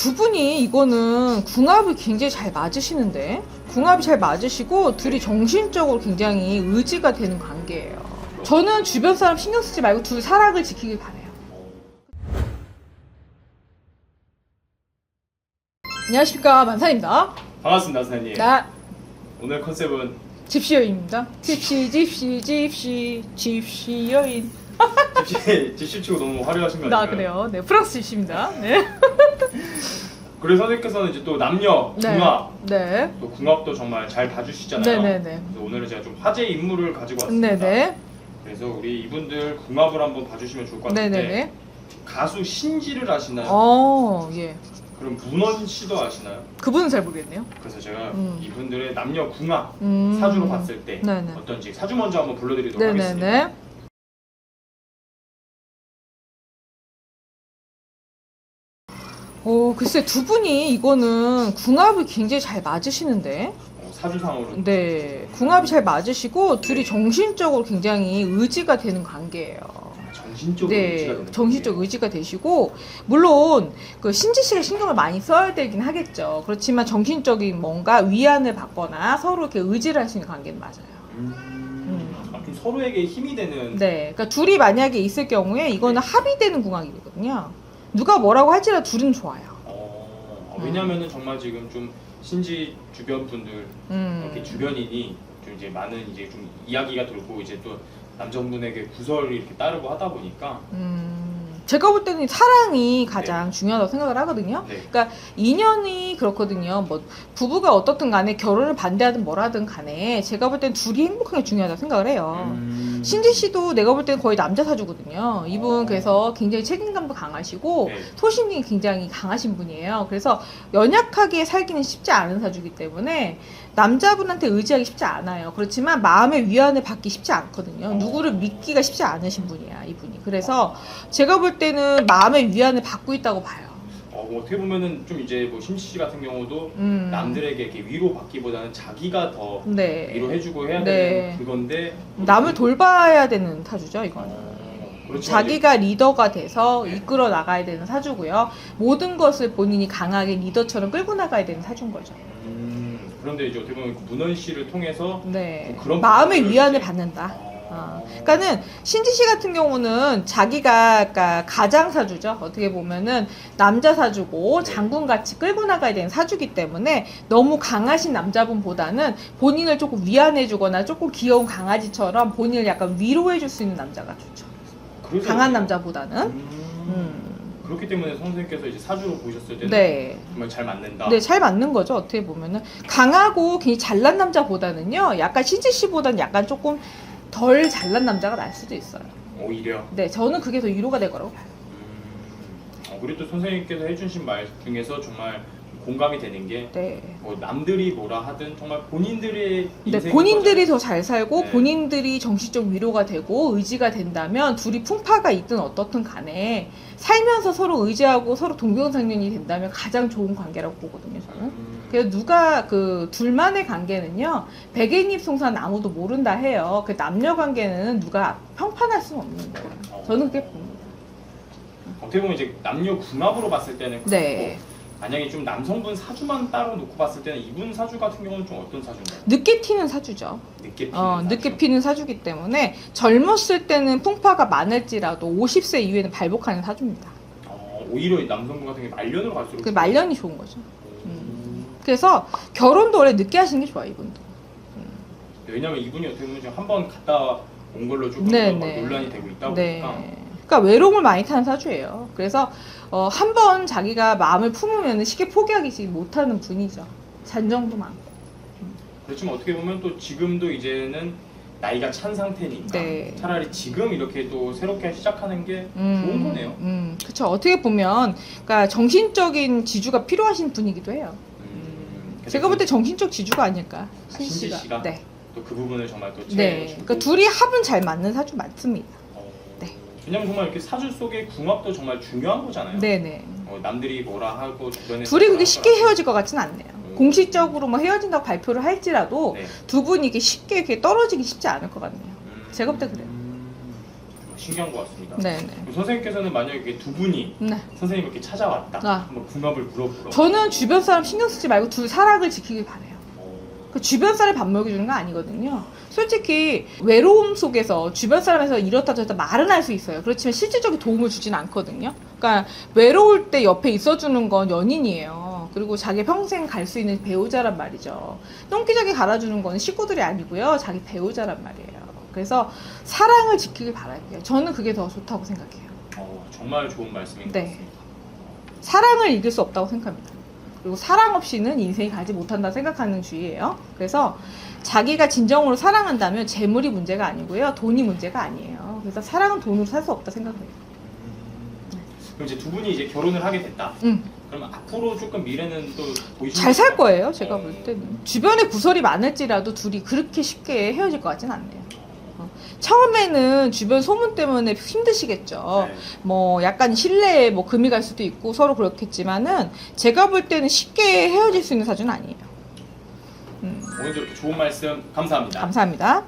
두 분이 이거는 궁합이 굉장히 잘 맞으시는데, 궁합이 잘 맞으시고 둘이 정신적으로 굉장히 의지가 되는 관계예요. 저는 주변 사람 신경 쓰지 말고 둘 사랑을 지키길 바래요. 안녕하십니까, 만산입니다. 반갑습니다, 선생님. 나 오늘 컨셉은 집시 여인입니다. 집시 여인. 집시 치고 너무 화려하신 거 나 아닌가요? 그래요. 네, 프랑스 집시입니다. 네. 그래서 선생님께서는 이제 또 남녀 궁합, 네. 또 궁합도 정말 잘 봐주시잖아요. 네네네. 그래서 오늘은 제가 좀 화제 인물을 가지고 왔습니다. 네네. 그래서 우리 이분들 궁합을 한번 봐주시면 좋을 것 같은데 네네네. 가수 신지를 아시나요? 예. 그럼 문원 씨도 아시나요? 그분은 잘 모르겠네요. 그래서 제가 이분들의 남녀 궁합 음. 사주로 봤을 때 네네. 어떤지 사주 먼저 한번 불러드리도록 하겠습니다. 네네네. 글쎄 두 분이 이거는 궁합이 굉장히 잘 맞으시는데, 사주상으로 네, 궁합이 잘 맞으시고 둘이 정신적으로 굉장히 의지가 되는 관계예요. 정신적으로 의지가 네, 되는 정신적 거예요. 의지가 되시고, 물론 그 신지 씨가 신경을 많이 써야 되긴 하겠죠. 그렇지만 정신적인 뭔가 위안을 받거나 서로 이렇게 의지를 할 수 있는 관계는 맞아요. 좀 서로에게 힘이 되는. 네, 그러니까 둘이 만약에 있을 경우에 이거는 합의되는 궁합이거든요. 누가 뭐라고 할지라도 둘은 좋아요. 왜냐면은 정말 지금 좀 신지 주변 분들 이렇게 주변인이 좀 이제 많은 이제 좀 이야기가 돌고 이제 또 남성분에게 구설을 이렇게 따르고 하다 보니까 제가 볼 때는 사랑이 가장 중요하다고 생각을 하거든요. 네. 그러니까 인연이 그렇거든요. 뭐 부부가 어떻든 간에 결혼을 반대하든 뭐라든 간에 제가 볼 때는 둘이 행복한 게 중요하다고 생각을 해요. 신지 씨도 내가 볼 때는 거의 남자 사주거든요. 이분 그래서 굉장히 책임감도 강하시고 네. 소신이 굉장히 강하신 분이에요. 그래서 연약하게 살기는 쉽지 않은 사주이기 때문에 남자분한테 의지하기 쉽지 않아요. 그렇지만 마음의 위안을 받기 쉽지 않거든요. 누구를 믿기가 쉽지 않으신 분이야, 이분이. 그래서 제가 볼 때는 마음의 위안을 받고 있다고 봐요. 뭐 어떻게 보면은 좀 이제 뭐 신지 씨 같은 경우도 남들에게 이렇게 위로받기보다는 자기가 더 네. 위로해주고 해야 네. 되는 그건데 남을 돌봐야 되는 사주죠, 이거는. 그렇지만 자기가 리더가 돼서 이끌어 나가야 되는 사주고요. 모든 것을 본인이 강하게 리더처럼 끌고 나가야 되는 사주인 거죠. 그런데 이제 어떻게 보면 문원 씨를 통해서 네. 뭐 그런 마음의 부분을 위안을 이제- 받는다. 그러니까는 신지 씨 같은 경우는 자기가 그러니까 가장 사주죠. 어떻게 보면은 남자 사주고 장군 같이 끌고 나가야 되는 사주기 때문에 너무 강하신 남자분보다는 본인을 조금 위안해주거나 조금 귀여운 강아지처럼 본인을 약간 위로해줄 수 있는 남자가 좋죠. 그래서 강한 남자보다는. 그렇기 때문에 선생님께서 이제 사주로 보셨을 때는 네. 정말 잘 맞는다. 네, 잘 맞는 거죠. 어떻게 보면은 강하고 굉장히 잘난 남자보다는요. 약간 신지 씨보다는 약간 조금 덜 잘난 남자가 날 수도 있어요. 오히려. 네, 저는 그게 더 위로가 될 거라고 봐요. 그리고 또 선생님께서 해주신 말 중에서 정말 공감이 되는 게 네. 뭐 남들이 뭐라 하든 정말 본인들의 네, 인생인 본인들이 거잖아요. 더 잘 살고 네. 본인들이 정신적 위로가 되고 의지가 된다면 둘이 풍파가 있든 어떻든 간에 살면서 서로 의지하고 서로 동병상련이 된다면 가장 좋은 관계라고 보거든요, 저는. 그래서 누가 그 둘만의 관계는요, 백엔잎 송사는 아무도 모른다 해요. 그 남녀 관계는 누가 평판할 수는 없는 거예요. 저는 그렇게 봅니다. 어떻게 보면 이제 남녀 궁합으로 봤을 때는 그렇고 네. 만약에 좀 남성분 사주만 따로 놓고 봤을 때는 이분 사주 같은 경우는 좀 어떤 사주인가요? 늦게 튀는 사주죠. 늦게 피는 사주. 늦게 피는 사주기 때문에 젊었을 때는 풍파가 많을지라도 50세 이후에는 발복하는 사주입니다. 오히려 이 남성분 같은 경우 말년으로 갈수록 그 말년이 좋은 거죠. 그래서 결혼도 원래 늦게 하시는 게 좋아요, 이분도. 왜냐면 이분이 어떻게 보면 지금 한번 갔다 온 걸로 조금 네, 더 네. 논란이 되고 있다 네. 보니까 그러니까 외로움을 많이 타는 사주예요. 그래서 한 번 자기가 마음을 품으면 쉽게 포기하기 못하는 분이죠. 잔정도 많고. 그렇지만 어떻게 보면 또 지금도 이제는 나이가 찬 상태니까 네. 차라리 지금 이렇게 또 새롭게 시작하는 게 좋은 거네요. 그렇죠. 어떻게 보면 그러니까 정신적인 지주가 필요하신 분이기도 해요. 제가 볼 때 정신적 지주가 아닐까. 신지 씨가 네. 또 그 부분을 정말 또 네. 채워주고. 그러니까 둘이 합은 잘 맞는 사주 맞습니다. 네. 왜냐면 정말 이렇게 사주 속의 궁합도 정말 중요한 거잖아요. 네네. 남들이 뭐라 하고 주변에 둘이 그렇게 쉽게 헤어질 것 같지는 않네요. 공식적으로 뭐 헤어진다고 발표를 할지라도 네. 두 분이 이렇게 쉽게 이렇게 떨어지기 쉽지 않을 것 같네요. 제가 볼 때 그래요. 신기한 것 같습니다. 네네. 그럼 선생님께서는 만약에 두 분이 네. 선생님 이렇게 찾아왔다. 아. 한번 궁합을 물어보러. 저는 주변 사람 신경 쓰지 말고 둘 사랑을 지키길 바래요. 그 주변 사람이 밥 먹여주는 거 아니거든요. 솔직히 외로움 속에서 주변 사람에서 이렇다 저렇다 말은 할 수 있어요. 그렇지만 실질적인 도움을 주진 않거든요. 그러니까 외로울 때 옆에 있어주는 건 연인이에요. 그리고 자기 평생 갈 수 있는 배우자란 말이죠. 똥기저귀 갈아주는 건 식구들이 아니고요. 자기 배우자란 말이에요. 그래서 사랑을 지키길 바랄게요. 저는 그게 더 좋다고 생각해요. 정말 좋은 말씀인 것 네. 같습니다. 사랑을 이길 수 없다고 생각합니다. 그리고 사랑 없이는 인생이 가지 못한다 생각하는 주의예요. 그래서 자기가 진정으로 사랑한다면 재물이 문제가 아니고요. 돈이 문제가 아니에요. 그래서 사랑은 돈으로 살 수 없다 생각해요. 그럼 이제 두 분이 이제 결혼을 하게 됐다. 응. 그러면 앞으로 조금 미래는 또 보이시나요? 잘 살 거예요. 제가 볼 때는. 주변에 구설이 많을지라도 둘이 그렇게 쉽게 헤어질 것 같진 않네요. 처음에는 주변 소문 때문에 힘드시겠죠. 네. 뭐 약간 신뢰에 뭐 금이 갈 수도 있고 서로 그렇겠지만은 제가 볼 때는 쉽게 헤어질 수 있는 사주는 아니에요. 오늘도 이렇게 좋은 말씀 감사합니다. 감사합니다.